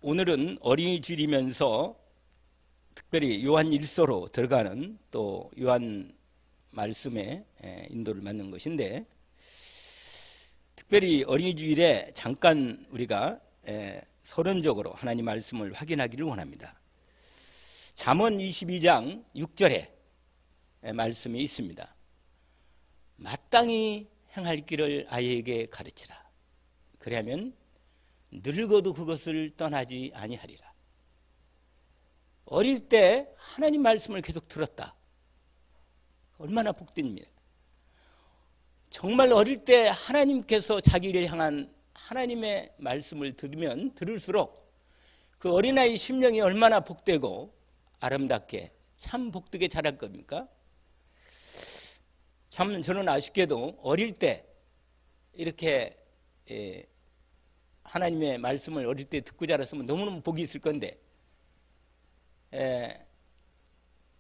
오늘은 어린이 주일이면서 특별히 요한 1서로 들어가는 또 요한 말씀에 인도를 받는 것인데, 특별히 어린이 주일에 잠깐 우리가 서론적으로 하나님 말씀을 확인하기를 원합니다. 잠언 22장 6절에 말씀이 있습니다. 마땅히 행할 길을 아이에게 가르치라. 그리하면 늙어도 그것을 떠나지 아니하리라. 어릴 때 하나님 말씀을 계속 들었다. 얼마나 복된 일이에요. 정말 어릴 때 하나님께서 자기를 향한 하나님의 말씀을 들으면 들을수록 그 어린아이 심령이 얼마나 복되고 아름답게 참 복되게 자랄 겁니까? 참 저는 아쉽게도 어릴 때 이렇게 하나님의 말씀을 어릴 때 듣고 자랐으면 너무너무 복이 있을 건데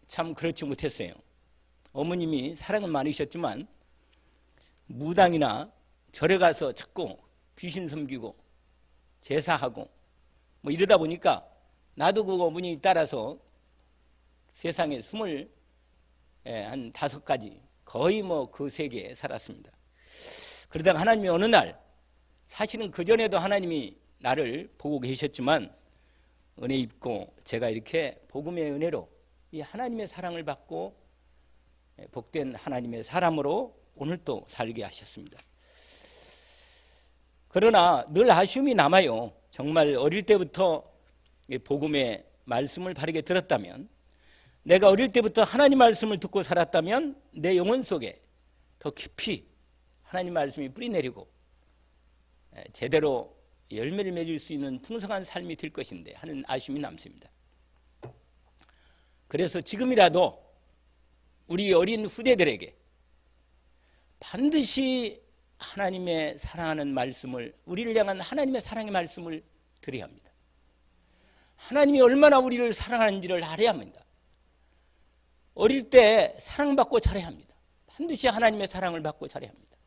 참 그렇지 못했어요. 어머님이 사랑은 많으셨지만 무당이나 절에 가서 자꾸 귀신 섬기고 제사하고 뭐 이러다 보니까 나도 그 어머니 따라서 세상에 한 5가지 거의 뭐 그 세계에 살았습니다. 그러다가 하나님이 어느 날, 사실은 그전에도 하나님이 나를 보고 계셨지만 은혜 입고 제가 이렇게 복음의 은혜로 이 하나님의 사랑을 받고 복된 하나님의 사람으로 오늘 또 살게 하셨습니다. 그러나 늘 아쉬움이 남아요. 정말 어릴 때부터 복음의 말씀을 바르게 들었다면, 내가 어릴 때부터 하나님 말씀을 듣고 살았다면 내 영혼 속에 더 깊이 하나님 말씀이 뿌리내리고 제대로 열매를 맺을 수 있는 풍성한 삶이 될 것인데 하는 아쉬움이 남습니다. 그래서 지금이라도 우리 어린 후대들에게 반드시 하나님의 사랑하는 말씀을, 우리를 향한 하나님의 사랑의 말씀을 드려야 합니다. 하나님이 얼마나 우리를 사랑하는지를 알아야 합니다. 어릴 때 사랑받고 자라야 합니다. 반드시 하나님의 사랑을 받고 자라야 합니다.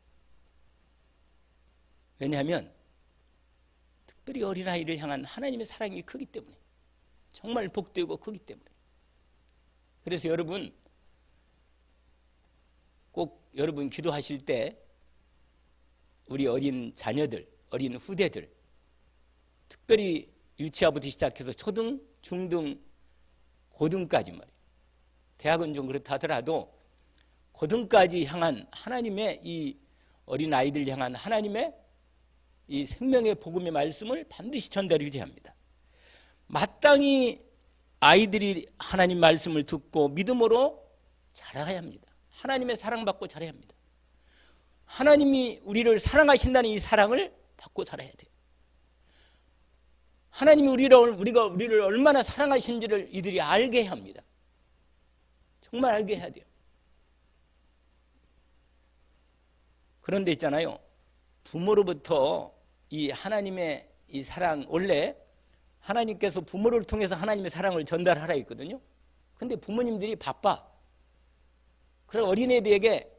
왜냐하면 특별히 어린아이를 향한 하나님의 사랑이 크기 때문에, 정말 복되고 크기 때문에. 그래서 여러분 꼭 여러분 기도하실 때 우리 어린 자녀들, 어린 후대들, 특별히 유치아부터 시작해서 초등, 중등, 고등까지 말이에요. 대학은 좀 그렇다 하더라도 고등까지 향한 하나님의 이 어린 아이들 향한 하나님의 이 생명의 복음의 말씀을 반드시 전달해 줘야 합니다. 마땅히 아이들이 하나님 말씀을 듣고 믿음으로 자라야 합니다. 하나님의 사랑받고 자라야 합니다. 하나님이 우리를 사랑하신다는 이 사랑을 받고 살아야 돼요. 하나님이 우리를 얼마나 사랑하신지를 이들이 알게 해야 합니다. 정말 알게 해야 돼요. 그런데 있잖아요, 부모로부터 이 하나님의 이 사랑, 원래 하나님께서 부모를 통해서 하나님의 사랑을 전달하라 했거든요. 근데 부모님들이 바빠. 그래서 어린애들에게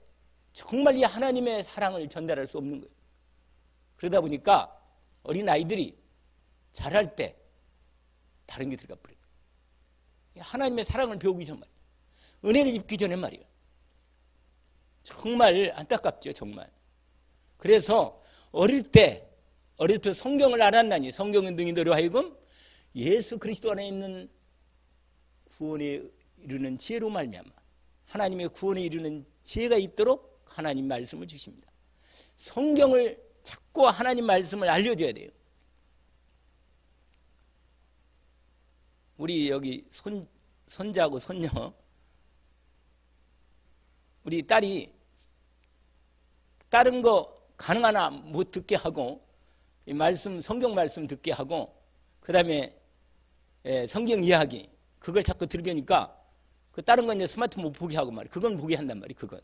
정말 이 하나님의 사랑을 전달할 수 없는 거예요. 그러다 보니까 어린아이들이 자랄 때 다른 게 들어가 버려요. 하나님의 사랑을 배우기 전 말이에요. 은혜를 입기 전에 말이에요. 정말 안타깝죠, 정말. 그래서 어릴 때 성경을 알았나니 성경은 능히너로 하여금 예수 그리스도 안에 있는 구원에 이르는 지혜로 말미암아 하나님의 구원에 이르는 지혜가 있도록 하나님 말씀을 주십니다. 성경을 찾고 하나님 말씀을 알려줘야 돼요. 우리 여기 손자하고 손녀, 우리 딸이 다른 거 가능하나 못 듣게 하고 이 말씀, 성경 말씀 듣게 하고 그 다음에 성경 이야기 그걸 자꾸 들으니까 그 다른 건 이제 스마트폰 못 보게 하고 말이야. 그건 보게 한단 말이야. 그건.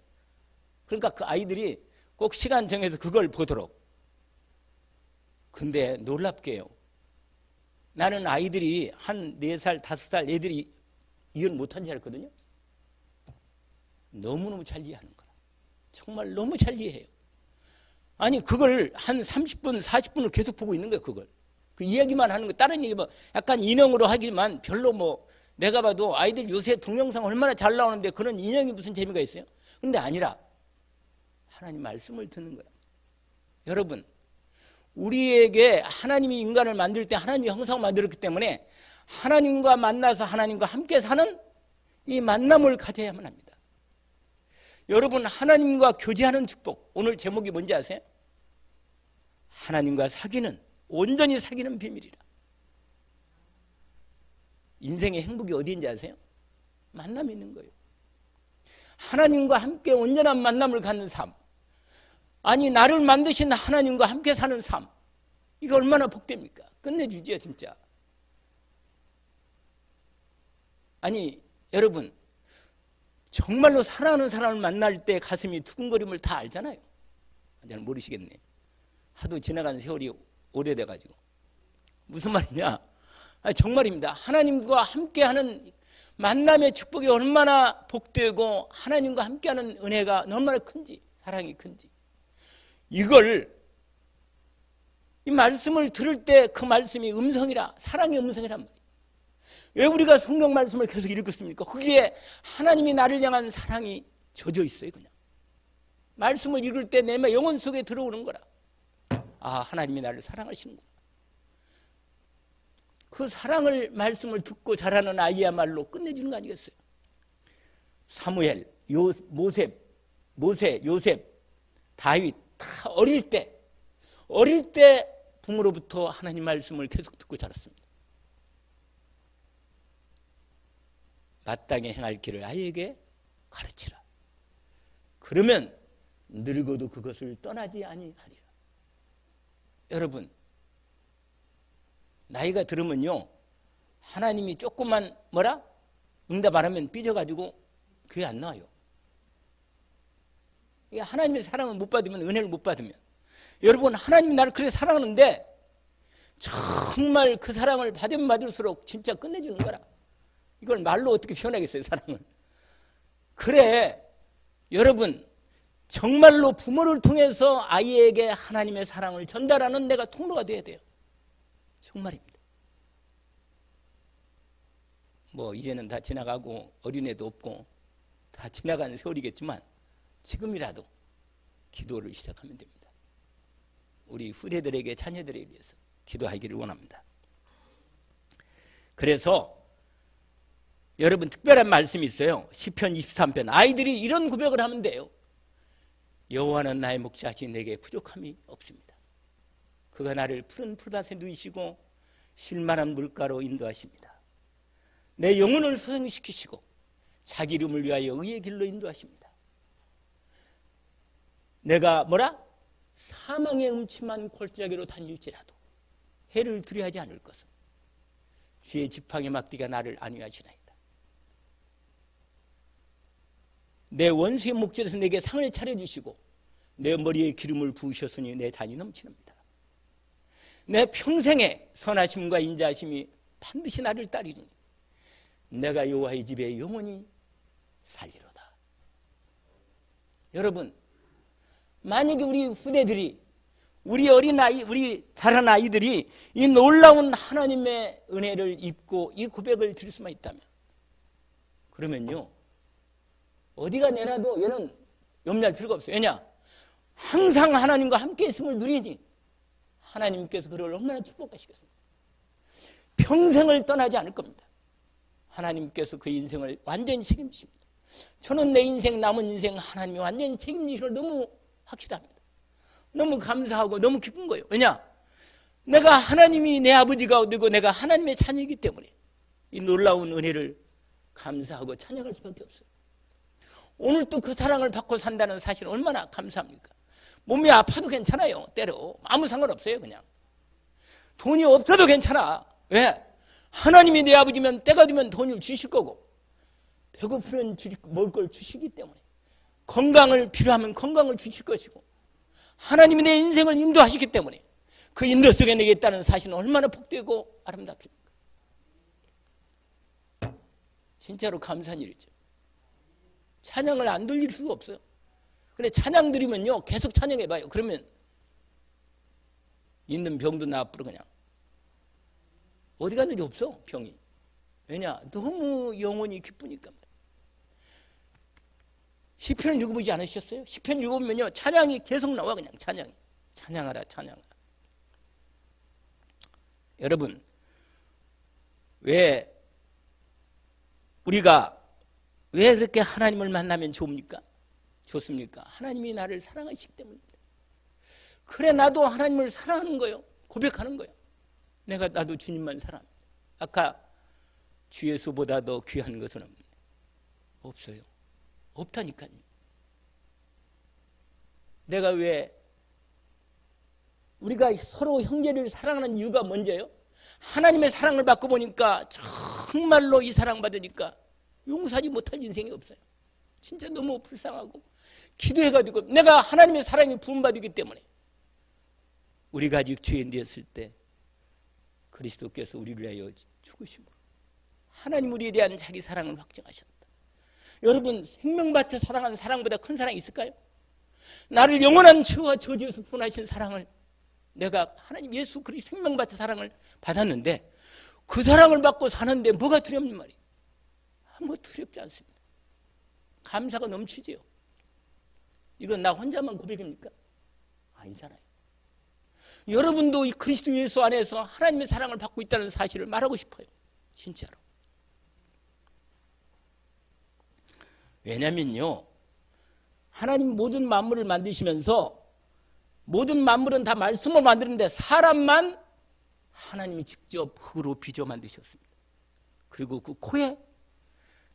그러니까 그 아이들이 꼭 시간 정해서 그걸 보도록. 근데 놀랍게요, 나는 아이들이 한 4살, 5살 애들이 이해를 못한 줄 알거든요. 너무너무 잘 이해하는 거라. 정말 너무 잘 이해해요. 아니 그걸 한 30분, 40분을 계속 보고 있는 거예요. 그걸. 그 이야기만 하는 거, 다른 얘기 뭐 약간 인형으로 하기만 별로 뭐 내가 봐도 아이들 요새 동영상 얼마나 잘 나오는데 그런 인형이 무슨 재미가 있어요? 근데 아니라 하나님 말씀을 듣는 거야. 여러분, 우리에게 하나님이 인간을 만들 때 하나님의 형상을 만들었기 때문에 하나님과 만나서 하나님과 함께 사는 이 만남을 가져야만 합니다. 여러분, 하나님과 교제하는 축복, 오늘 제목이 뭔지 아세요? 하나님과 사귀는, 온전히 사귀는 비밀이라. 인생의 행복이 어디인지 아세요? 만남이 있는 거예요. 하나님과 함께 온전한 만남을 갖는 삶, 아니 나를 만드신 하나님과 함께 사는 삶, 이거 얼마나 복됩니까? 끝내주지요 진짜. 아니 여러분, 정말로 사랑하는 사람을 만날 때 가슴이 두근거림을 다 알잖아요. 잘 모르시겠네. 하도 지나간 세월이 오래돼가지고. 무슨 말이냐? 아니, 정말입니다. 하나님과 함께하는 만남의 축복이 얼마나 복되고 하나님과 함께하는 은혜가 얼마나 큰지, 사랑이 큰지, 이걸 이 말씀을 들을 때 그 말씀이 음성이라, 사랑의 음성이란 말이에요. 왜 우리가 성경 말씀을 계속 읽습니까? 거기에 하나님이 나를 향한 사랑이 젖어 있어요. 그냥 말씀을 읽을 때 내 영혼 속에 들어오는 거라. 아, 하나님이 나를 사랑하시는구나. 그 사랑을 말씀을 듣고 자라는 아이야말로 끝내주는 거 아니겠어요? 사무엘, 모세, 요셉, 다윗 다 어릴 때 부모로부터 하나님 말씀을 계속 듣고 자랐습니다. 마땅히 행할 길을 아이에게 가르치라. 그러면 늙어도 그것을 떠나지 아니하리라. 여러분, 나이가 들으면요, 하나님이 조금만 응답 안 하면 삐져가지고 교회 안 나와요. 하나님의 사랑을 못 받으면, 은혜를 못 받으면, 여러분, 하나님이 나를 그렇게 사랑하는데 정말 그 사랑을 받으면 받을수록 진짜 끝내주는 거라. 이걸 말로 어떻게 표현하겠어요, 사랑을. 그래, 여러분, 정말로 부모를 통해서 아이에게 하나님의 사랑을 전달하는 내가 통로가 돼야 돼요. 정말입니다. 뭐 이제는 다 지나가고 어린애도 없고 다 지나간 세월이겠지만 지금이라도 기도를 시작하면 됩니다. 우리 후대들에게, 자녀들에 위해서 기도하기를 원합니다. 그래서 여러분, 특별한 말씀이 있어요. 시편 23편. 아이들이 이런 고백을 하면 돼요. 여호와는 나의 목자시니 내게 부족함이 없습니다. 그가 나를 푸른 풀밭에 누이시고 쉴만한 물가로 인도하십니다. 내 영혼을 소생시키시고 자기 이름을 위하여 의의 길로 인도하십니다. 내가 사망의 음침한 골짜기로 다닐지라도 해를 두려워하지 않을 것은 주의 지팡이 막대기가 나를 안위하시나이다. 내 원수의 목전에서 내게 상을 차려주시고 내 머리에 기름을 부으셨으니 내 잔이 넘치는다. 내 평생의 선하심과 인자하심이 반드시 나를 따르니 내가 여호와의 집에 영원히 살리로다. 여러분, 만약에 우리 후대들이, 우리 어린아이, 우리 자란 아이들이 이 놀라운 하나님의 은혜를 입고 이 고백을 드릴 수만 있다면, 그러면요, 어디가 내놔도 얘는 염려할 필요가 없어요. 왜냐? 항상 하나님과 함께 있음을 누리니 하나님께서 그를 얼마나 축복하시겠습니까? 평생을 떠나지 않을 겁니다. 하나님께서 그 인생을 완전히 책임지십니다. 저는 내 인생, 남은 인생 하나님이 완전히 책임지시를 너무 확실합니다. 너무 감사하고 너무 기쁜 거예요. 왜냐? 내가 하나님이 내 아버지가 되고 내가 하나님의 자녀이기 때문에 이 놀라운 은혜를 감사하고 찬양할 수밖에 없어요. 오늘 또 그 사랑을 받고 산다는 사실은 얼마나 감사합니까? 몸이 아파도 괜찮아요. 때려. 아무 상관없어요. 그냥 돈이 없어도 괜찮아. 왜? 하나님이 내 아버지면 때가 되면 돈을 주실 거고, 배고프면 먹을 걸 주시기 때문에, 건강을 필요하면 건강을 주실 것이고, 하나님이 내 인생을 인도하시기 때문에 그 인도 속에 내게 있다는 사실은 얼마나 복되고 아름답습니까? 진짜로 감사한 일이죠. 찬양을 안 돌릴 수가 없어요. 근데 찬양 드리면요, 계속 찬양해봐요. 그러면 있는 병도 나아뿌려 그냥 어디 갔는지 없어, 병이. 왜냐? 너무 영혼이 기쁘니까. 시편을 읽어보지 않으셨어요? 시편 읽어보면요, 찬양이 계속 나와. 그냥 찬양이. 찬양하라, 찬양하라. 여러분, 왜 우리가 왜 그렇게 하나님을 만나면 좋습니까? 좋습니까? 하나님이 나를 사랑하시기 때문입니다. 그래, 나도 하나님을 사랑하는 거예요. 고백하는 거예요. 나도 주님만 사랑합니다. 아까 주 예수보다 더 귀한 것은 없어요. 없다니까요. 내가 왜 우리가 서로 형제를 사랑하는 이유가 뭔지요? 하나님의 사랑을 받고 보니까 정말로 이 사랑 받으니까 용서하지 못할 인생이 없어요. 진짜 너무 불쌍하고 기도해가지고 내가 하나님의 사랑에 부음받기 때문에 우리가 아직 죄인 되었을 때 그리스도께서 우리를 위하여 죽으심으로 하나님 우리에 대한 자기 사랑을 확증하셨다. 여러분, 생명 바쳐 사랑하는 사랑보다 큰 사랑이 있을까요? 나를 영원한 죄와 저주에서 구원하신 사랑을 내가 하나님 예수 그리스도 생명 바쳐 사랑을 받았는데 그 사랑을 받고 사는데 뭐가 두렵는 말이에요? 아무것도 두렵지 않습니다. 감사가 넘치지요. 이건 나 혼자만 고백입니까? 아니잖아요. 여러분도 이 그리스도 예수 안에서 하나님의 사랑을 받고 있다는 사실을 말하고 싶어요. 진짜로. 왜냐면요, 하나님 모든 만물을 만드시면서 모든 만물은 다 말씀으로 만드는데 사람만 하나님이 직접 흙으로 빚어 만드셨습니다. 그리고 그 코에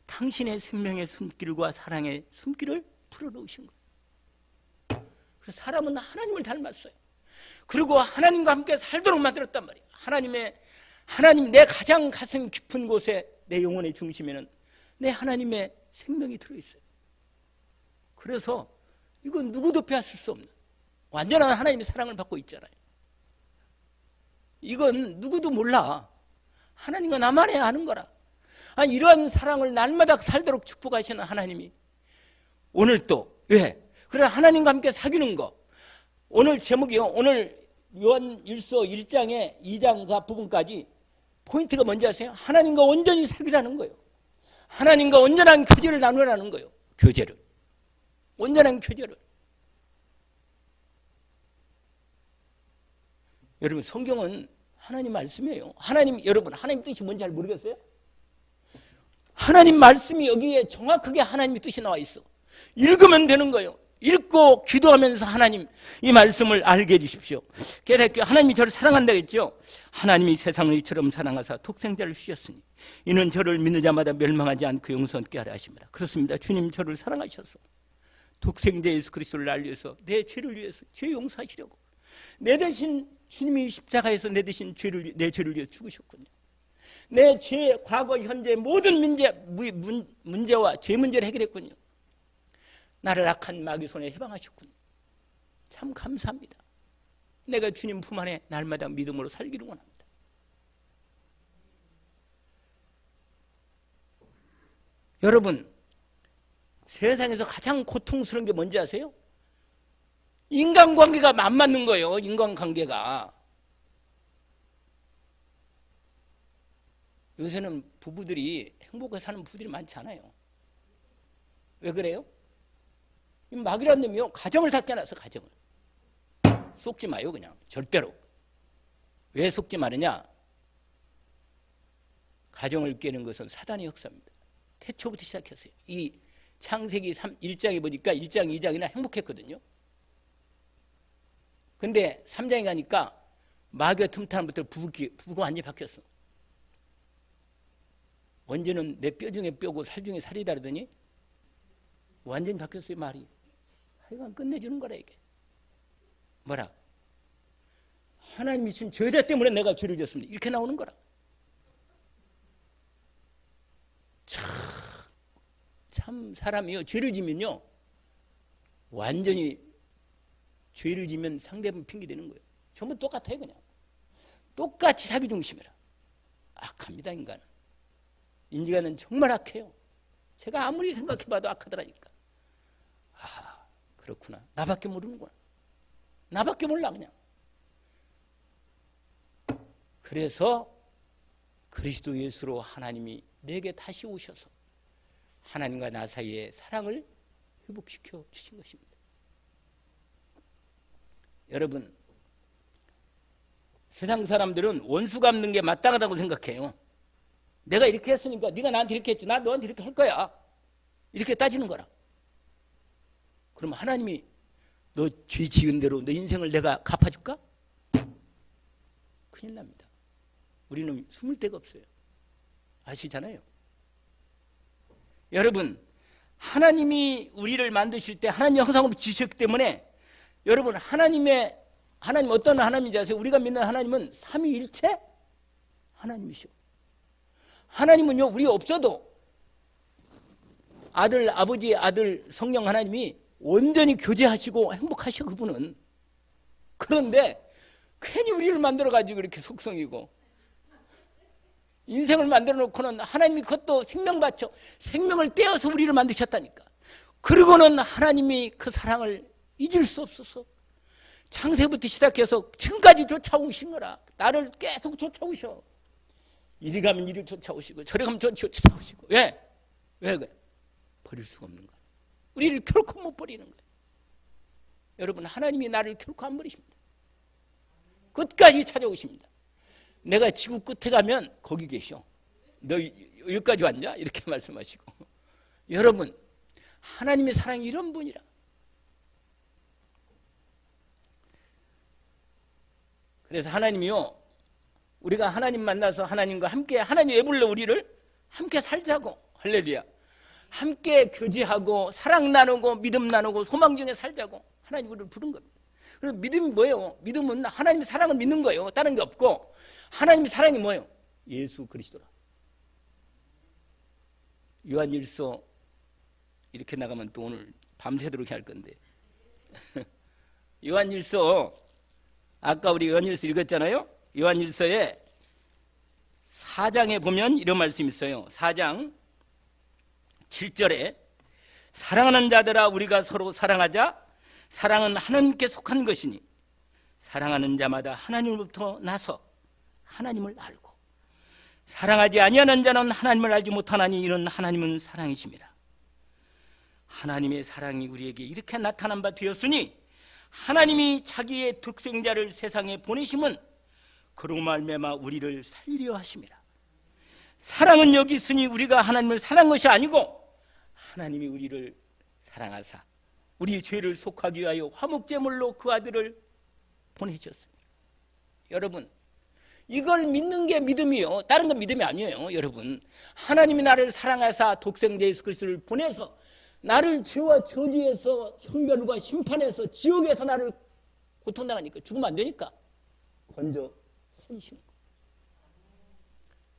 당신의 생명의 숨길과 사랑의 숨길을 풀어놓으신 거예요. 그래서 사람은 하나님을 닮았어요. 그리고 하나님과 함께 살도록 만들었단 말이에요. 하나님 내 가장 가슴 깊은 곳에 내 영혼의 중심에는 내 하나님의 생명이 들어있어요. 그래서 이건 누구도 빼앗을 수 없는 완전한 하나님의 사랑을 받고 있잖아요. 이건 누구도 몰라. 하나님과 나만이 아는 거라. 이러한 사랑을 날마다 살도록 축복하시는 하나님이 오늘 또 왜? 그래, 하나님과 함께 사귀는 거. 오늘 제목이요. 오늘 요한일서 1장의 2장 부분까지 포인트가 뭔지 아세요? 하나님과 온전히 사귀라는 거예요. 하나님과 온전한 교제를 나누라는 거예요. 교제를. 온전한 교제를. 여러분, 성경은 하나님 말씀이에요. 여러분, 하나님 뜻이 뭔지 잘 모르겠어요? 하나님 말씀이 여기에 정확하게 하나님의 뜻이 나와 있어. 읽으면 되는 거예요. 읽고 기도하면서 하나님 이 말씀을 알게 해주십시오. 깨닫게 하나님이 저를 사랑한다고 했죠. 하나님이 세상을 이처럼 사랑하사 독생자를 주셨으니 이는 저를 믿는 자마다 멸망하지 않고 영생케 하려 하심이라. 그렇습니다. 주님 저를 사랑하셔서 독생자 예수 그리스도를 알려서 내 죄를 위해서 죄 용서하시려고 내 대신 주님이 십자가에서 내 대신 내 죄를 위해서 죽으셨군요. 내 죄, 과거, 현재 모든 문제와 죄 문제를 해결했군요. 나를 악한 마귀 손에 해방하셨군요. 참 감사합니다. 내가 주님 품 안에 날마다 믿음으로 살기를 원합니다. 여러분, 세상에서 가장 고통스러운 게 뭔지 아세요? 인간관계가 안 맞는 거예요. 인간관계가. 요새는 부부들이 행복하게 사는 부부들이 많지 않아요. 왜 그래요? 이 마귀라는 놈이요, 가정을 삭제해놨어. 가정을 속지 마요. 그냥 절대로. 왜 속지 마느냐? 가정을 깨는 것은 사단의 역사입니다. 태초부터 시작했어요. 이 창세기 1장에 보니까 1장 2장이나 행복했거든요. 근데 3장에 가니까 마귀가 틈타는부터 부부가 완전히 바뀌었어. 언제는 내 뼈 중에 뼈고 살 중에 살이다 그러더니 완전히 바뀌었어요. 말이. 하여간 끝내주는 거라 이게. 뭐라? 하나님이 준 죄자 때문에 내가 죄를 졌습니다. 이렇게 나오는 거라. 참 사람이요, 죄를 지면요 완전히 죄를 지면 상대방 핑계대는 거예요. 전부 똑같아요. 그냥 똑같이 자기 중심이라. 악합니다. 인간은 정말 악해요. 제가 아무리 생각해봐도 악하더라니까. 그렇구나. 나밖에 모르는구나. 나밖에 몰라. 그냥. 그래서 그리스도 예수로 하나님이 내게 다시 오셔서 하나님과 나 사이의 사랑을 회복시켜 주신 것입니다. 여러분, 세상 사람들은 원수 갚는 게 마땅하다고 생각해요. 내가 이렇게 했으니까 네가 나한테 이렇게 했지, 나 너한테 이렇게 할 거야, 이렇게 따지는 거라. 그럼 하나님이 너 죄 지은 대로 너 인생을 내가 갚아줄까? 큰일 납니다. 우리는 숨을 데가 없어요. 아시잖아요. 여러분, 하나님이 우리를 만드실 때 하나님 형상으로 지으셨기 때문에 여러분, 하나님 어떤 하나님인지 아세요? 우리가 믿는 하나님은 삼위일체 하나님이시오. 하나님은요, 우리 없어도 아들, 아버지, 아들, 성령 하나님이 온전히 교제하시고 행복하셔, 그분은. 그런데 괜히 우리를 만들어가지고 이렇게 속성이고 인생을 만들어 놓고는 하나님이 그것도 생명 바쳐 생명을 떼어서 우리를 만드셨다니까. 그러고는 하나님이 그 사랑을 잊을 수 없어서 창세부터 시작해서 지금까지 쫓아오신 거라. 나를 계속 쫓아오셔. 이리 가면 이리 쫓아오시고 저리 가면 저리 쫓아오시고. 왜? 왜 그래? 버릴 수가 없는 거야. 우리를 결코 못 버리는 거예요. 여러분, 하나님이 나를 결코 안 버리십니다. 끝까지 찾아오십니다. 내가 지구 끝에 가면 거기 계셔. 너 여기까지 왔냐? 이렇게 말씀하시고. 여러분, 하나님의 사랑이 이런 분이라. 그래서 하나님이요, 우리가 하나님 만나서 하나님과 함께, 하나님 왜 불러 우리를? 함께 살자고. 할렐루야. 함께 교제하고 사랑 나누고 믿음 나누고 소망 중에 살자고 하나님 우리를 부른 겁니다. 그래서 믿음이 뭐예요? 믿음은 하나님의 사랑을 믿는 거예요. 다른 게 없고. 하나님의 사랑이 뭐예요? 예수 그리스도라. 요한일서 이렇게 나가면 또 오늘 밤새도록 할 건데 요한일서, 아까 우리 요한일서 읽었잖아요. 요한일서에 4장에 보면 이런 말씀이 있어요. 4장 7절에 사랑하는 자들아 우리가 서로 사랑하자. 사랑은 하나님께 속한 것이니 사랑하는 자마다 하나님으로부터 나서 하나님을 알고 사랑하지 아니하는 자는 하나님을 알지 못하나니 이는 하나님은 사랑이십니다. 하나님의 사랑이 우리에게 이렇게 나타난 바 되었으니 하나님이 자기의 독생자를 세상에 보내심은 그로 말미암아 우리를 살리려 하심이라. 사랑은 여기 있으니 우리가 하나님을 사랑한 것이 아니고 하나님이 우리를 사랑하사 우리 죄를 속하기 위하여 화목제물로 그 아들을 보내셨습니다. 여러분, 이걸 믿는 게 믿음이요. 다른 건 믿음이 아니에요. 여러분, 하나님이 나를 사랑하사 독생자 예수 그리스도를 보내서 나를 죄와 저주에서 형벌과 심판에서 지옥에서 나를 고통당하니까 죽으면 안 되니까 건져 살리시는 거.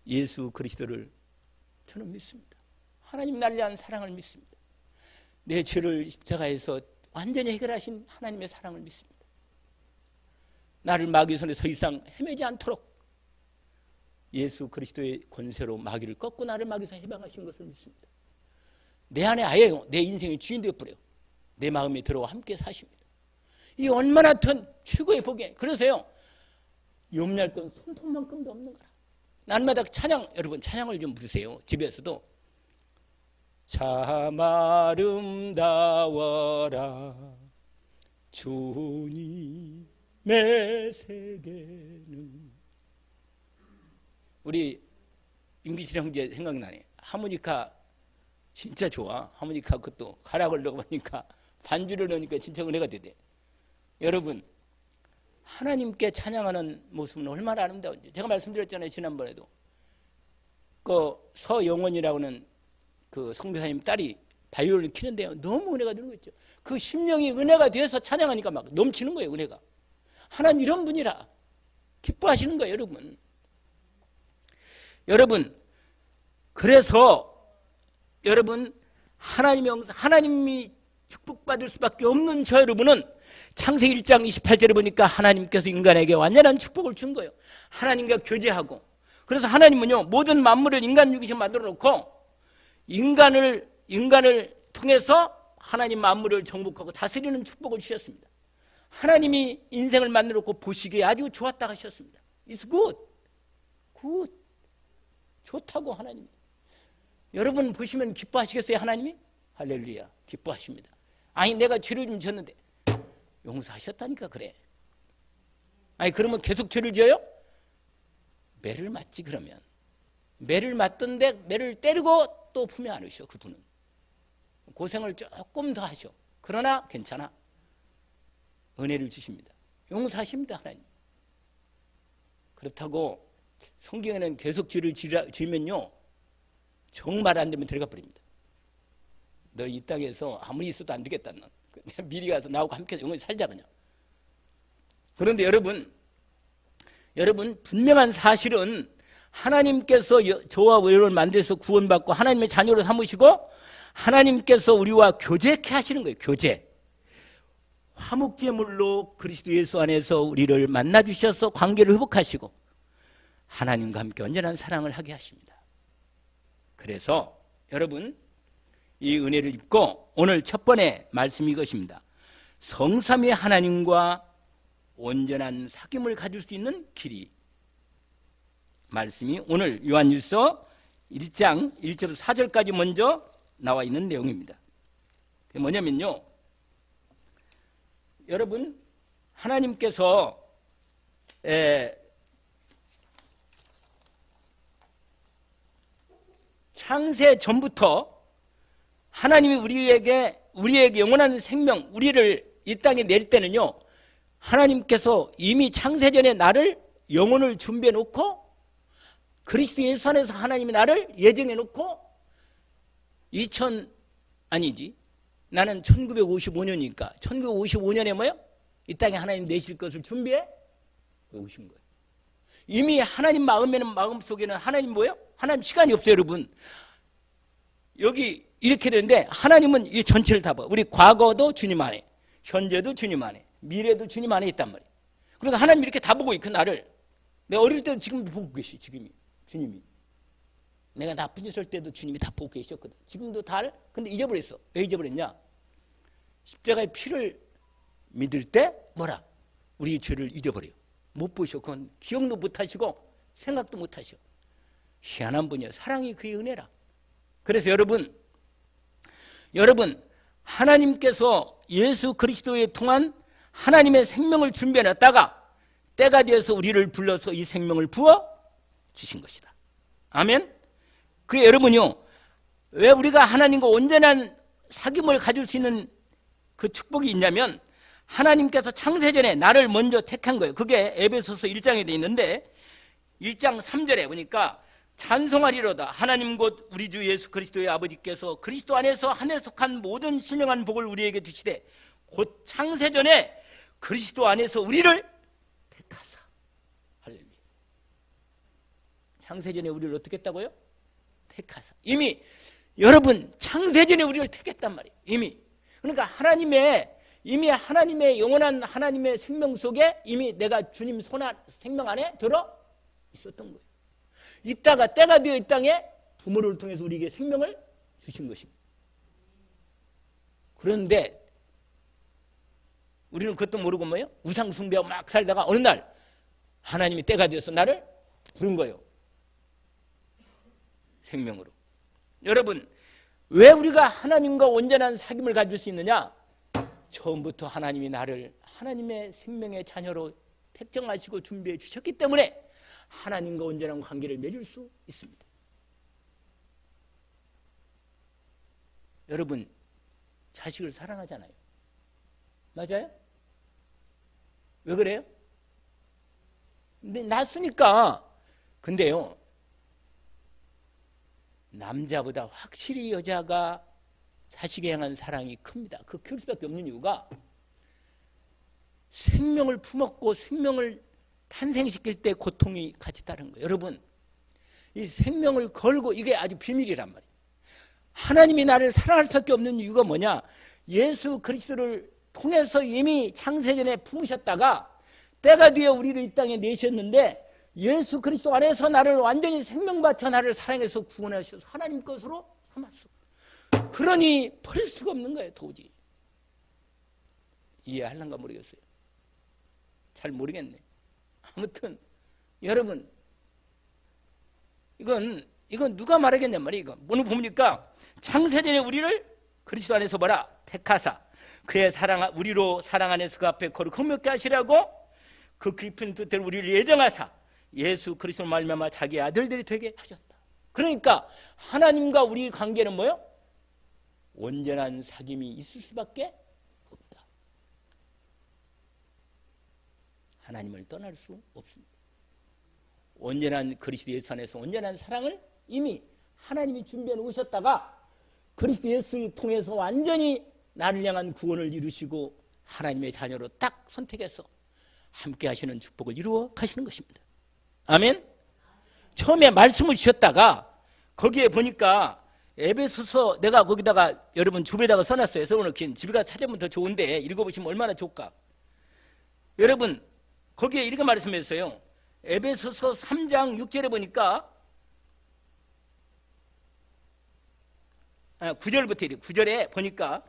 예수 그리스도를 저는 믿습니다. 하나님 나를 위한 사랑을 믿습니다. 내 죄를 십자가에서 완전히 해결하신 하나님의 사랑을 믿습니다. 나를 마귀 손에 더 이상 헤매지 않도록 예수 그리스도의 권세로 마귀를 꺾고 나를 마귀에서 해방하신 것을 믿습니다. 내 안에 아예 내 인생의 주인 되어버려요. 내 마음에 들어와 함께 사십니다. 이 얼마나 큰 최고의 복이에요. 그래서요, 염려할 건 손톱만큼도 없는 거라. 날마다 찬양, 여러분 찬양을 좀 부르세요. 집에서도 참 아름다워라 주님의 세계는. 우리 임기실 형제 생각나네. 하모니카 진짜 좋아. 하모니카 그것도 가락을 넣고 보니까 반주를 넣으니까 진짜 은혜가 되대. 여러분, 하나님께 찬양하는 모습은 얼마나 아름다운지 제가 말씀드렸잖아요. 지난번에도 그 서영원이라고는 그 성교사님 딸이 바이올린을 키는데요, 너무 은혜가 되는 거 있죠. 그 심령이 은혜가 돼서 찬양하니까 막 넘치는 거예요. 은혜가. 하나님 이런 분이라 기뻐하시는 거예요. 여러분 그래서 여러분 하나님이 축복받을 수밖에 없는 저 여러분은 창세기 1장 28절에 보니까 하나님께서 인간에게 완전한 축복을 준 거예요. 하나님과 교제하고. 그래서 하나님은요, 모든 만물을 인간 육이시 만들어 놓고 인간을 통해서 하나님 만물을 정복하고 다스리는 축복을 주셨습니다. 하나님이 인생을 만들어 놓고 보시기에 아주 좋았다 하셨습니다. It's good. good. 좋다고 하나님이. 여러분 보시면 기뻐하시겠어요? 하나님이? 할렐루야, 기뻐하십니다. 아니 내가 죄를 좀 지었는데 용서하셨다니까 그래. 아니 그러면 계속 죄를 지어요? 매를 맞지. 그러면 매를 맞던데 매를 때리고 또 품에 안으셔. 그분은 고생을 조금 더 하셔. 그러나 괜찮아. 은혜를 주십니다. 용서하십니다 하나님. 그렇다고 성경에는 계속 죄를 지으면요 정말 안 되면 들어가 버립니다. 너 이 땅에서 아무리 있어도 안 되겠다. 너 미리 가서 나하고 함께 영원히 살자 그냥. 그런데 여러분 분명한 사실은 하나님께서 저와 여러분을 만들어서 구원받고 하나님의 자녀로 삼으시고 하나님께서 우리와 교제케 하시는 거예요. 교제. 화목제물로 그리스도 예수 안에서 우리를 만나주셔서 관계를 회복하시고 하나님과 함께 언제나 사랑을 하게 하십니다. 그래서 여러분 이 은혜를 입고 오늘 첫 번째 말씀이 이것입니다. 성삼위 하나님과 온전한 사귐을 가질 수 있는 길이. 말씀이 오늘 요한일서 1장 1절 4절까지 먼저 나와 있는 내용입니다. 그게 뭐냐면요, 여러분 하나님께서 창세 전부터 하나님이 우리에게 영원한 생명, 우리를 이 땅에 낼 때는요, 하나님께서 이미 창세전에 나를 영혼을 준비해 놓고 그리스도 예수 안에서 하나님이 나를 예정해 놓고 나는 1955년이니까 1955년에 뭐요? 이 땅에 하나님 내실 것을 준비해 오신 거예요. 이미 하나님 마음속에는 하나님 뭐예요? 하나님 시간이 없어요. 여러분 여기 이렇게 되는데 하나님은 이 전체를 다 봐. 우리 과거도 주님 안에, 현재도 주님 안에, 미래도 주님 안에 있단 말이에요. 그러니까 하나님이 이렇게 다 보고 있고 나를 내가 어릴 때도 지금도 보고 계시. 지금이 주님이 내가 나쁜 짓 할 때도 주님이 다 보고 계셨거든. 지금도 근데 잊어버렸어. 왜 잊어버렸냐? 십자가의 피를 믿을 때 뭐라? 우리 죄를 잊어버려요. 못 보셔. 그건 기억도 못 하시고 생각도 못 하셔. 희한한 분이야. 사랑이 그의 은혜라. 그래서 여러분 하나님께서 예수 그리스도에 통한 하나님의 생명을 준비해놨다가 때가 되어서 우리를 불러서 이 생명을 부어 주신 것이다. 아멘. 그게 여러분요, 왜 우리가 하나님과 온전한 사귐을 가질 수 있는 그 축복이 있냐면 하나님께서 창세전에 나를 먼저 택한 거예요. 그게 에베소서 1장에 되어 있는데 1장 3절에 보니까 찬송하리로다 하나님 곧 우리 주 예수 그리스도의 아버지께서 그리스도 안에서 하늘에 속한 모든 신령한 복을 우리에게 주시되 곧 창세전에 그리스도 안에서 우리를 택하사. 할렐루야. 창세전에 우리를 어떻게 했다고요? 택하사. 이미 여러분 창세전에 우리를 택했단 말이에요. 이미. 그러니까 이미 하나님의 영원한 하나님의 생명 속에 이미 내가 주님 생명 안에 들어 있었던 거예요. 이따가 때가 되어 이 땅에 부모를 통해서 우리에게 생명을 주신 것입니다. 그런데 우리는 그것도 모르고 뭐예요? 우상 숭배하고 막 살다가 어느 날 하나님이 때가 되어서 나를 부른 거예요. 생명으로. 여러분 왜 우리가 하나님과 온전한 사귐을 가질 수 있느냐? 처음부터 하나님이 나를 하나님의 생명의 자녀로 택정하시고 준비해 주셨기 때문에 하나님과 온전한 관계를 맺을 수 있습니다. 여러분 자식을 사랑하잖아요. 맞아요? 왜 그래요? 근데 낳았으니까. 근데요 남자보다 확실히 여자가 자식에 향한 사랑이 큽니다. 그 클 수밖에 없는 이유가 생명을 품었고 생명을 탄생시킬 때 고통이 같이 따른 거예요. 여러분 이 생명을 걸고 이게 아주 비밀이란 말이에요. 하나님이 나를 사랑할 수밖에 없는 이유가 뭐냐? 예수 그리스도를 통해서 이미 창세전에 품으셨다가 때가 되어 우리를 이 땅에 내셨는데 예수 그리스도 안에서 나를 완전히 생명 바쳐 나를 사랑해서 구원하셔서 하나님 것으로 삼았어. 그러니 버릴 수가 없는 거예요. 도저히. 이해하려는가 모르겠어요. 잘 모르겠네. 아무튼 여러분 이건 이건 누가 말하겠냔 말이에요. 이거 오늘 보니까 창세전에 우리를 그리스도 안에서 뭐라 택하사 그의 우리로 사랑 안에서 그 앞에 거룩 흥명케 하시라고 그 깊은 뜻대로 우리를 예정하사 예수 그리스도를 말미암아 자기의 아들들이 되게 하셨다. 그러니까 하나님과 우리 관계는 뭐예요? 온전한 사귐이 있을 수밖에 없다. 하나님을 떠날 수 없습니다. 온전한 그리스도 예수 안에서 온전한 사랑을 이미 하나님이 준비해 놓으셨다가 그리스도 예수 통해서 완전히 나를 향한 구원을 이루시고 하나님의 자녀로 딱 선택해서 함께 하시는 축복을 이루어 가시는 것입니다. 아멘. 처음에 말씀을 주셨다가 거기에 보니까 에베소서 내가 거기다가 여러분 주변에다가 써놨어요. 써놓긴 집에 가서 찾아보면 더 좋은데 읽어보시면 얼마나 좋을까. 여러분 거기에 이렇게 말씀했어요. 에베소서 3장 6절에 보니까 9절부터 이래. 9절에 보니까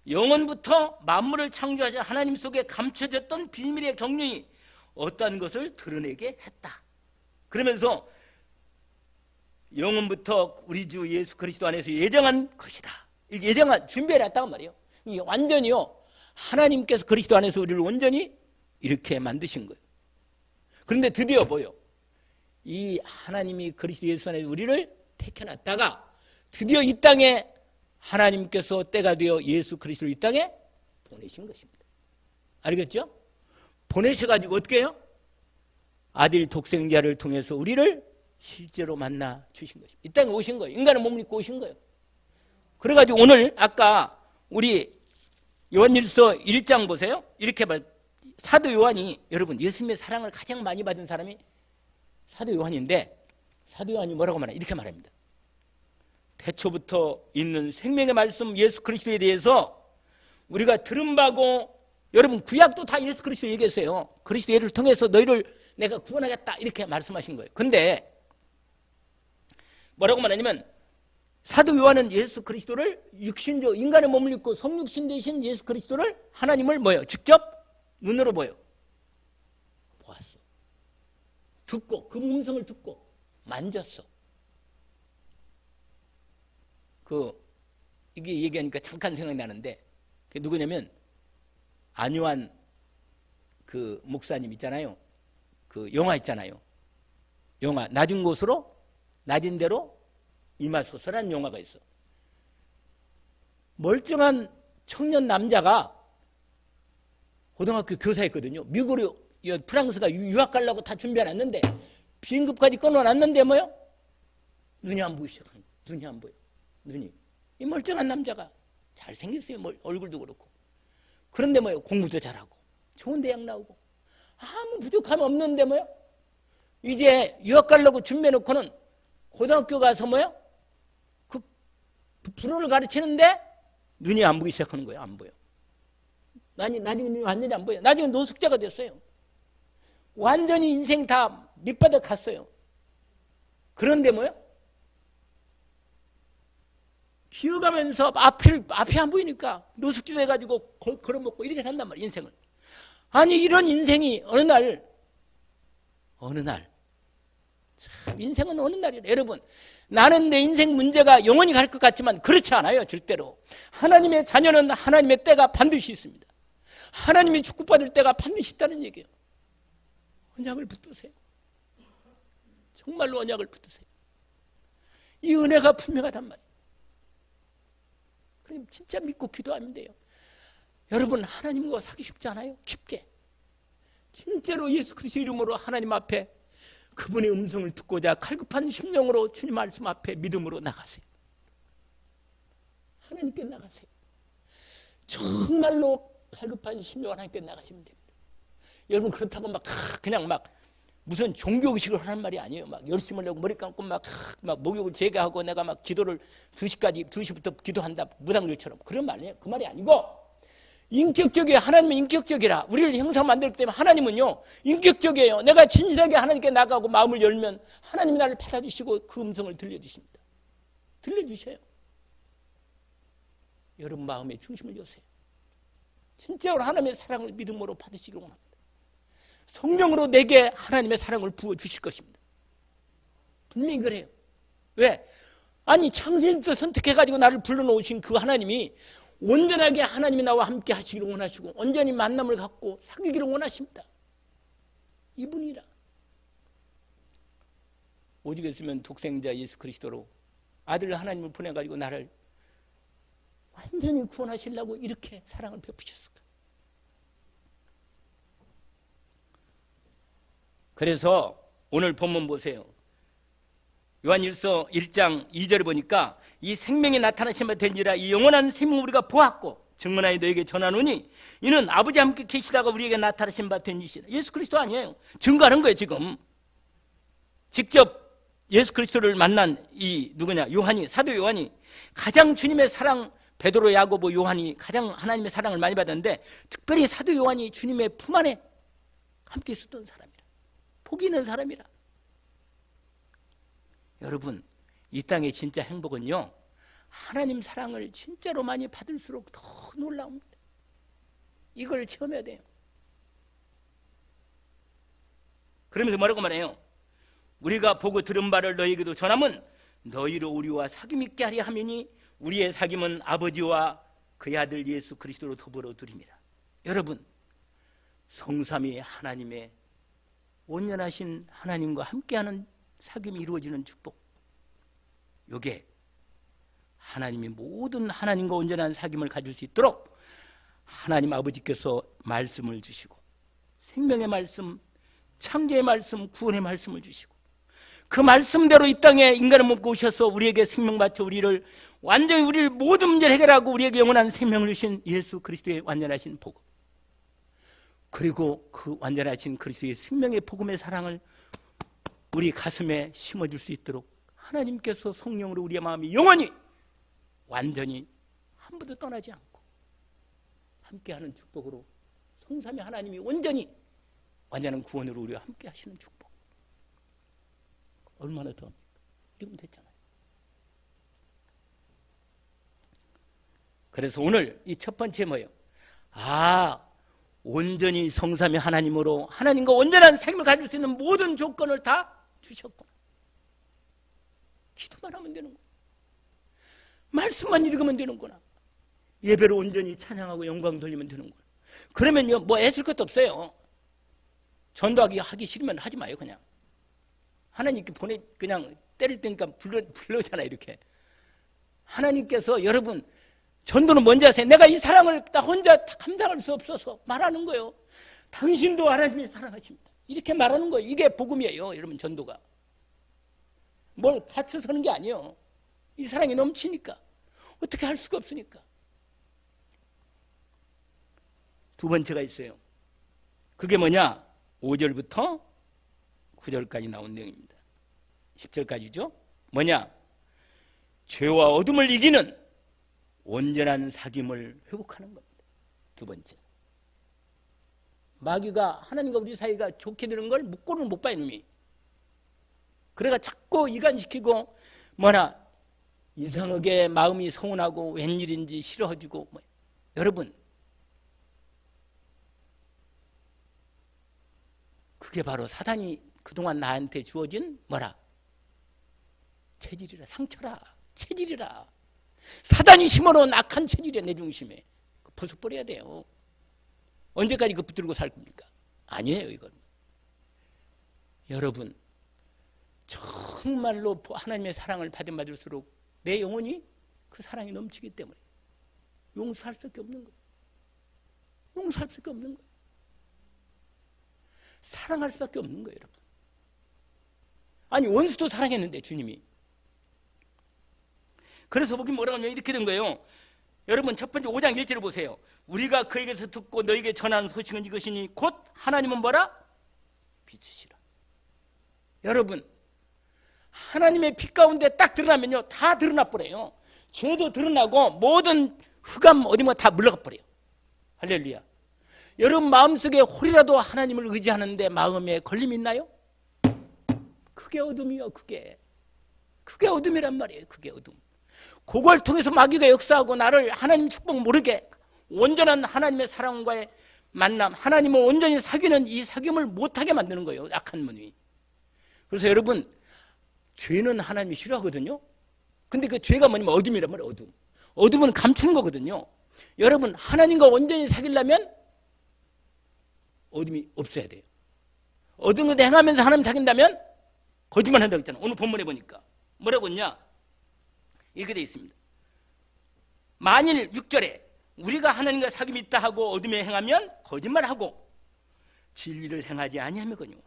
영원부터 만물을 창조하신 하나님 속에 감춰졌던 비밀의 경륜이 어떠한 것을 드러내게 했다. 그러면서 영원부터 우리 주 예수 그리스도 안에서 예정한 것이다. 이게 예정한 준비해 놨다고 말이에요. 이게 완전히요 하나님께서 그리스도 안에서 우리를 온전히 이렇게 만드신 거예요. 그런데 드디어 뭐요? 이 하나님이 그리스도 예수 안에서 우리를 택해놨다가 드디어 이 땅에 하나님께서 때가 되어 예수 그리스도를 이 땅에 보내신 것입니다. 알겠죠? 보내셔가지고 어떻게 해요? 아들 독생자를 통해서 우리를 실제로 만나 주신 것입니다. 이 땅에 오신 거예요. 인간의 몸을 입고 오신 거예요. 그래가지고 오늘 아까 우리 요한일서 1장 보세요. 이렇게 사도 요한이 여러분 예수님의 사랑을 가장 많이 받은 사람이 사도 요한인데 사도 요한이 뭐라고 말해요? 이렇게 말합니다. 태초부터 있는 생명의 말씀 예수 그리스도에 대해서 우리가 들은 바고 여러분 구약도 다 예수 그리스도 얘기했어요. 그리스도 예를 통해서 너희를 내가 구원하겠다 이렇게 말씀하신 거예요. 근데 뭐라고 말하냐면 사도 요한은 예수 그리스도를 육신적 인간의 몸을 입고 성육신 되신 예수 그리스도를 하나님을 뭐예요? 직접 눈으로 보여 보았어. 듣고 그 음성을 듣고 만졌어. 이게 얘기하니까 잠깐 생각이 나는데 그게 누구냐면 안요한 그 목사님 있잖아요. 그 영화 있잖아요. 영화 낮은 곳으로 낮은 대로 임하소서라는 영화가 있어. 멀쩡한 청년 남자가 고등학교 교사였거든요. 미국으로 프랑스가 유학 가려고 다 준비해놨는데 비행급까지 끊어놨는데 뭐요? 눈이 안 보이기 시작하는 거예요. 눈이 안 보여. 눈이. 이 멀쩡한 남자가 잘생겼어요. 얼굴도 그렇고. 그런데 뭐요? 공부도 잘하고 좋은 대학 나오고 아무 부족함이 없는데 뭐요? 이제 유학 가려고 준비해놓고는 고등학교 가서 뭐요? 그 불어를 가르치는데 눈이 안 보이기 시작하는 거예요. 안 보여. 나중에 눈이 완전히 안 보여. 나중에 노숙자가 됐어요. 완전히 인생 다 밑바닥 갔어요. 그런데 뭐요? 기어가면서 앞이 안 보이니까 노숙자 돼가지고 걸어먹고 이렇게 산단 말이에요. 인생을. 아니 이런 인생이 어느 날 참 인생은 어느 날이에요. 여러분 나는 내 인생 문제가 영원히 갈 것 같지만 그렇지 않아요. 절대로. 하나님의 자녀는 하나님의 때가 반드시 있습니다. 하나님이 축복받을 때가 반드시 있다는 얘기예요. 언약을 붙드세요. 정말로 언약을 붙드세요. 이 은혜가 분명하단 말이에요. 그럼 진짜 믿고 기도하면 돼요. 여러분 하나님과 사기 쉽지 않아요? 깊게. 진짜로 예수 그리스도 이름으로 하나님 앞에 그분의 음성을 듣고자 갈급한 심령으로 주님 말씀 앞에 믿음으로 나가세요. 하나님께 나가세요. 정말로 갈급한 심령으로 하나님께 나가시면 됩니다. 여러분 그렇다고 그냥 무슨 종교의식을 하는 말이 아니에요. 열심히 하려고 머리 감고 막 목욕을 제거하고 내가 기도를 2시부터 기도한다. 무당들처럼. 그런 말 아니에요. 그 말이 아니고 인격적이에요. 하나님은 인격적이라. 우리를 형상 만들기 때문에 하나님은요. 인격적이에요. 내가 진실하게 하나님께 나가고 마음을 열면 하나님이 나를 받아주시고 그 음성을 들려주십니다. 들려주셔요. 여러분 마음의 중심을 여세요. 진짜로 하나님의 사랑을 믿음으로 받으시기를 원합니다. 성령으로 내게 하나님의 사랑을 부어주실 것입니다. 분명히 그래요. 왜? 아니 창세부터 선택해가지고 나를 불러놓으신 그 하나님이 온전하게 하나님이 나와 함께 하시기를 원하시고 온전히 만남을 갖고 사귀기를 원하십니다. 이분이라. 오직했으면 독생자 예수 그리스도로 아들 하나님을 보내가지고 나를 완전히 구원하시려고 이렇게 사랑을 베푸셨을까. 그래서 오늘 본문 보세요. 요한일서 1장 2절을 보니까 이 생명이 나타나신 바 된지라 이 영원한 생명을 우리가 보았고 증언하여 너에게 전하노니 이는 아버지 함께 계시다가 우리에게 나타나신 바 된 이시라. 예수 그리스도 아니에요. 증거하는 거예요. 지금 직접 예수 그리스도를 만난 이 누구냐, 요한이, 사도 요한이 가장 주님의 사랑, 베드로, 야고보, 요한이 가장 하나님의 사랑을 많이 받았는데 특별히 사도 요한이 주님의 품 안에 함께 있었던 사람이라, 복이 있는 사람이라. 여러분, 이 땅의 진짜 행복은요, 하나님 사랑을 진짜로 많이 받을수록 더 놀라웁니다. 이걸 체험해야 돼요. 그러면서 뭐라고 말해요? 우리가 보고 들은 바를 너희에게도 전함은 너희로 우리와 사귐 있게 하려 하매니 우리의 사귐은 아버지와 그의 아들 예수 그리스도로 더불어 드립니다. 여러분, 성삼위 하나님의 온전하신 하나님과 함께하는 사귐이 이루어지는 축복, 요게 하나님이 모든 하나님과 온전한 사귐을 가질 수 있도록 하나님 아버지께서 말씀을 주시고 생명의 말씀, 창조의 말씀, 구원의 말씀을 주시고 그 말씀대로 이 땅에 인간을 몸고 오셔서 우리에게 생명 바쳐 우리를 완전히 우리를 모든 문제를 해결하고 우리에게 영원한 생명을 주신 예수 그리스도의 완전하신 복음, 그리고 그 완전하신 그리스도의 생명의 복음의 사랑을 우리 가슴에 심어줄 수 있도록 하나님께서 성령으로 우리의 마음이 영원히 완전히 한 번도 떠나지 않고 함께하는 축복으로 성삼위 하나님이 온전히 완전한 구원으로 우리와 함께 하시는 축복, 얼마나 더 이러면 됐잖아요. 그래서 오늘 이 첫 번째 뭐예요? 온전히 성삼위 하나님으로 하나님과 온전한 생명을 가질 수 있는 모든 조건을 다 주셨구나. 기도만 하면 되는구나. 말씀만 읽으면 되는구나. 예배로 온전히 찬양하고 영광 돌리면 되는구나. 그러면요, 뭐 애쓸 것도 없어요. 전도하기 하기 싫으면 하지 마요. 그냥 하나님께 그냥 때릴 때니까 불러잖아요. 이렇게 하나님께서 여러분 전도는 뭔지 아세요? 내가 이 사랑을 나 혼자 감당할 수 없어서 말하는 거예요. 당신도 하나님이 사랑하십니다. 이렇게 말하는 거예요. 이게 복음이에요. 여러분, 전도가 뭘 갖춰 서는 게 아니에요. 이 사랑이 넘치니까 어떻게 할 수가 없으니까. 두 번째가 있어요. 그게 뭐냐? 5절부터 9절까지 나온 내용입니다. 10절까지죠. 뭐냐? 죄와 어둠을 이기는 온전한 사귐을 회복하는 겁니다. 두 번째, 마귀가 하나님과 우리 사이가 좋게 되는 걸 꼴을 못 봐요. 이놈이. 그래가 자꾸 이간시키고 이상하게 마음이 서운하고 웬일인지 싫어지고 여러분, 그게 바로 사단이 그동안 나한테 주어진 체질이라, 상처라, 체질이라. 사단이 심어놓은 악한 체질이야. 내 중심에 벗어버려야 돼요. 언제까지 그거 붙들고 살 겁니까? 아니에요. 이건 여러분, 정말로 하나님의 사랑을 받을수록 내 영혼이 그 사랑이 넘치기 때문에 용서할 수밖에 없는 거예요. 용서할 수밖에 없는 거예요. 사랑할 수밖에 없는 거예요. 여러분, 아니 원수도 사랑했는데 주님이. 그래서 보기 뭐라고 하면 이렇게 된 거예요. 여러분, 첫 번째 5장 1절을 보세요. 우리가 그에게서 듣고 너에게 전하는 소식은 이것이니 곧 하나님은 빛이시라. 여러분, 하나님의 빛 가운데 딱 드러나면요, 다 드러나 버려요. 죄도 드러나고 모든 흑암 어디뭐 다 물러가 버려요. 할렐루야. 여러분 마음속에 홀이라도 하나님을 의지하는데 마음에 걸림이 있나요? 그게 어둠이요. 그게 어둠이란 말이에요. 그게 어둠. 그걸 통해서 마귀가 역사하고 나를 하나님 축복 모르게 온전한 하나님의 사랑과의 만남, 하나님을 온전히 사귀는 이 사귐을 못하게 만드는 거예요. 악한 문이. 그래서 여러분, 죄는 하나님이 싫어하거든요. 근데 그 죄가 뭐냐면 어둠이란 말이에요. 어둠. 어둠은 감추는 거거든요. 여러분, 하나님과 온전히 사귀려면 어둠이 없어야 돼요. 어둠을 행하면서 하나님 사귄다면 거짓말 한다고 했잖아요. 오늘 본문에 보니까 뭐라고 했냐? 이렇게 되어 있습니다. 만일 6절에 우리가 하나님과 사귐이 있다 하고 어둠에 행하면 거짓말하고 진리를 행하지 아니하며거니와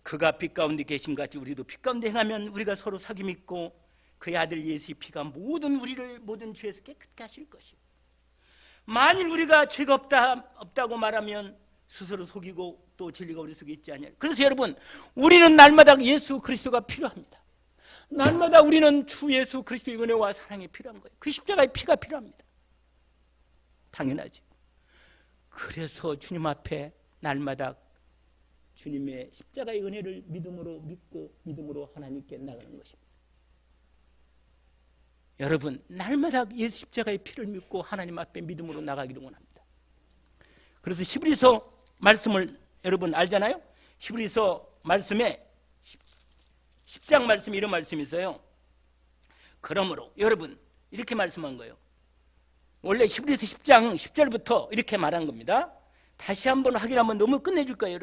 그가 빛 가운데 계신 같이 우리도 빛 가운데 행하면 우리가 서로 사귐이 있고 그의 아들 예수의 피가 우리를 모든 죄에서 깨끗게 하실 것이요. 만일 우리가 죄가 없다고 말하면 스스로 속이고 또 진리가 우리 속에 있지 않냐. 그래서 여러분, 우리는 날마다 예수 그리스도가 필요합니다. 날마다 우리는 주 예수 그리스도의 은혜와 사랑이 필요한 거예요. 그 십자가의 피가 필요합니다. 당연하지. 그래서 주님 앞에 날마다 주님의 십자가의 은혜를 믿음으로 믿고 믿음으로 하나님께 나가는 것입니다. 여러분, 날마다 예수 십자가의 피를 믿고 하나님 앞에 믿음으로 나가기를 원합니다. 그래서 히브리서 말씀을 여러분 알잖아요. 히브리서 말씀에 10장 말씀에 이런 말씀이 있어요. 그러므로 여러분 이렇게 말씀한 거예요. 원래 히브리서 10장 10절부터 이렇게 말한 겁니다. 다시 한번 확인하면 너무 끝내줄 거예요.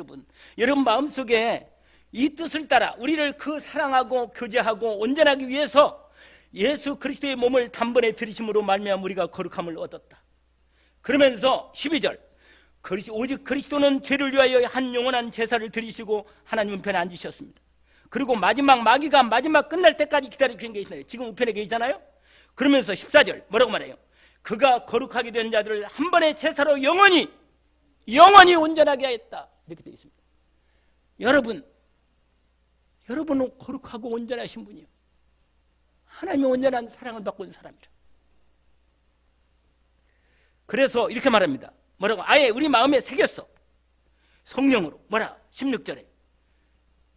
여러분 마음속에 이 뜻을 따라 우리를 그 사랑하고 교제하고 온전하기 위해서 예수 그리스도의 몸을 단번에 들이심으로 말미암아 우리가 거룩함을 얻었다. 그러면서 12절 오직 그리스도는 죄를 위하여 한 영원한 제사를 드리시고 하나님 우편에 앉으셨습니다. 그리고 마귀가 마지막 끝날 때까지 기다리고 계시나요? 지금 우편에 계시잖아요. 그러면서 14절 뭐라고 말해요? 그가 거룩하게 된 자들을 한 번의 제사로 영원히 온전하게 하였다. 이렇게 되어 있습니다. 여러분은 거룩하고 온전하신 분이요. 하나님의 온전한 사랑을 받고 있는 사람이라. 그래서 이렇게 말합니다. 뭐라고? 아예 우리 마음에 새겼어. 성령으로. 16절에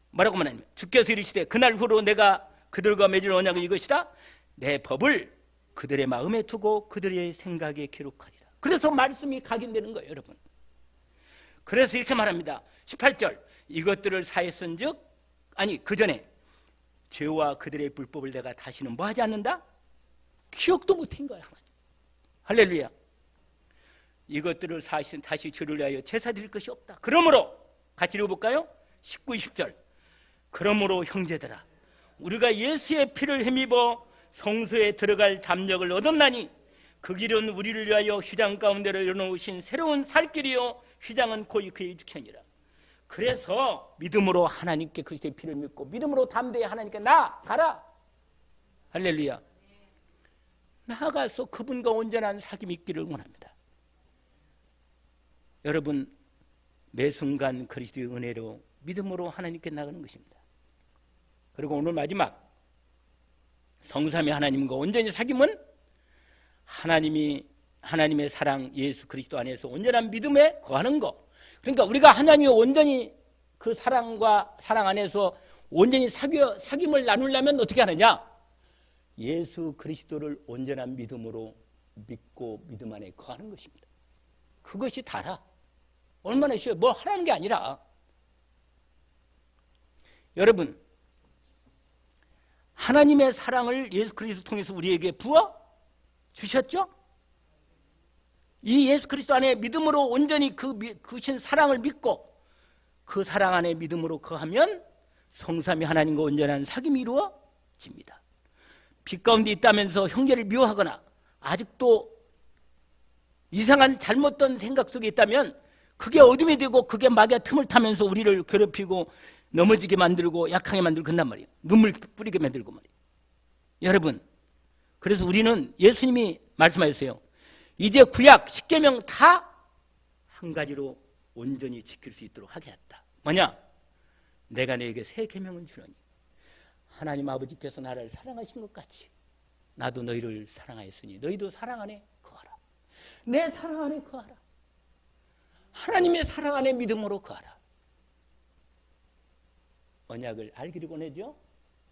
뭐라고 말하냐면 주께서 이르시되 그날 후로 내가 그들과 맺을 언약은 이것이다. 내 법을 그들의 마음에 두고 그들의 생각에 기록하리라. 그래서 말씀이 각인되는 거예요, 여러분. 그래서 이렇게 말합니다. 18절 이것들을 사했은즉 그 전에 죄와 그들의 불법을 내가 다시는 뭐 하지 않는다? 기억도 못한 거야. 할렐루야. 이것들을 다시 죄를 위하여 제사 드릴 것이 없다. 그러므로 같이 읽어볼까요? 19, 20절 그러므로 형제들아 우리가 예수의 피를 힘입어 성소에 들어갈 담력을 얻었나니 그 길은 우리를 위하여 휘장 가운데로 열어놓으신 새로운 살길이요 휘장은 고이 그의 육체니라. 그래서 믿음으로 하나님께 그리스도의 피를 믿고 믿음으로 담대히 하나님께 나아가라. 할렐루야. 나아가서 그분과 온전한 사귐이 있기를 원합니다. 여러분 매 순간 그리스도의 은혜로 믿음으로 하나님께 나가는 것입니다. 그리고 오늘 마지막 성삼위 하나님과 온전히 사귐은 하나님의 사랑 예수 그리스도 안에서 온전한 믿음에 거하는 것. 그러니까 우리가 하나님의 온전히 그 사랑 안에서 온전히 사귐을 나누려면 어떻게 하느냐? 예수 그리스도를 온전한 믿음으로 믿고 믿음 안에 거하는 것입니다. 그것이 다라. 얼마나 쉬워요. 뭐 하라는 게 아니라. 여러분 하나님의 사랑을 예수 그리스도 통해서 우리에게 부어 주셨죠? 이 예수 그리스도 안에 믿음으로 온전히 그신 사랑을 믿고 그 사랑 안에 믿음으로 거하면 성삼위 하나님과 온전한 사귐이 이루어집니다. 빛 가운데 있다면서 형제를 미워하거나 아직도 이상한 잘못된 생각 속에 있다면 그게 어둠이 되고 그게 마귀의 틈을 타면서 우리를 괴롭히고 넘어지게 만들고 약하게 만들고 그런단 말이에요. 눈물 뿌리게 만들고 말이에요. 여러분 그래서 우리는 예수님이 말씀하셨어요. 이제 구약 10계명 다 한 가지로 온전히 지킬 수 있도록 하겠다. 뭐냐? 내가 너에게 새 계명을 주노니 하나님 아버지께서 나를 사랑하신 것 같이 나도 너희를 사랑하였으니 너희도 사랑 안에 거하라. 내 사랑 안에 거하라. 하나님의 사랑 안에 믿음으로 거하라. 언약을 알기를 원하죠?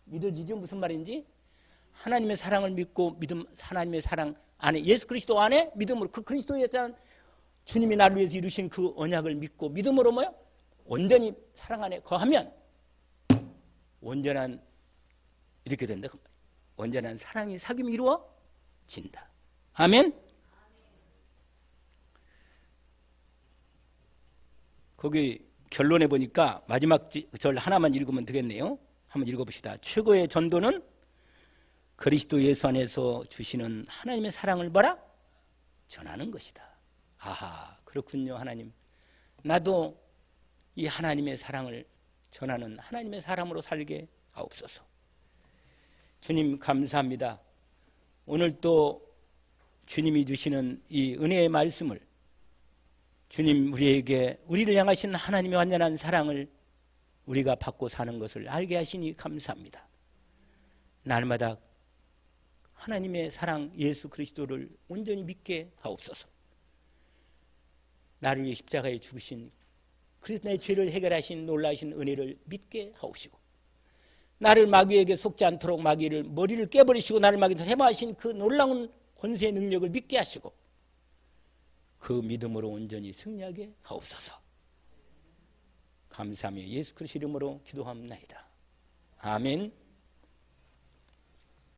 믿어지죠? 무슨 말인지? 하나님의 사랑을 믿고 하나님의 사랑 안에 예수 그리스도 안에 믿음으로 그 그리스도에 대한 주님이 나를 위해서 이루신 그 언약을 믿고 믿음으로 온전히 사랑 안에 거하면 온전한 이렇게 된다. 온전한 사랑이 사귐이 이루어진다. 아멘. 거기 결론에 보니까 마지막 절 하나만 읽으면 되겠네요. 한번 읽어봅시다. 최고의 전도는 그리스도 예수 안에서 주시는 하나님의 사랑을 뭐라? 전하는 것이다. 아하, 그렇군요. 하나님, 나도 이 하나님의 사랑을 전하는 하나님의 사람으로 살게 하옵소서. 주님 감사합니다. 오늘 또 주님이 주시는 이 은혜의 말씀을, 주님 우리에게 우리를 향하신 하나님의 완전한 사랑을 우리가 받고 사는 것을 알게 하시니 감사합니다. 날마다 하나님의 사랑 예수 그리스도를 온전히 믿게 하옵소서. 나를 위해 십자가에 죽으신, 그래서 내 죄를 해결하신 놀라신 은혜를 믿게 하옵시고, 나를 마귀에게 속지 않도록 마귀를 머리를 깨버리시고 나를 마귀에서 해마하신 그 놀라운 권세의 능력을 믿게 하시고, 그 믿음으로 온전히 승리하게 하옵소서. 감사하며 예수 그리스도 이름으로 기도합니다. 아멘.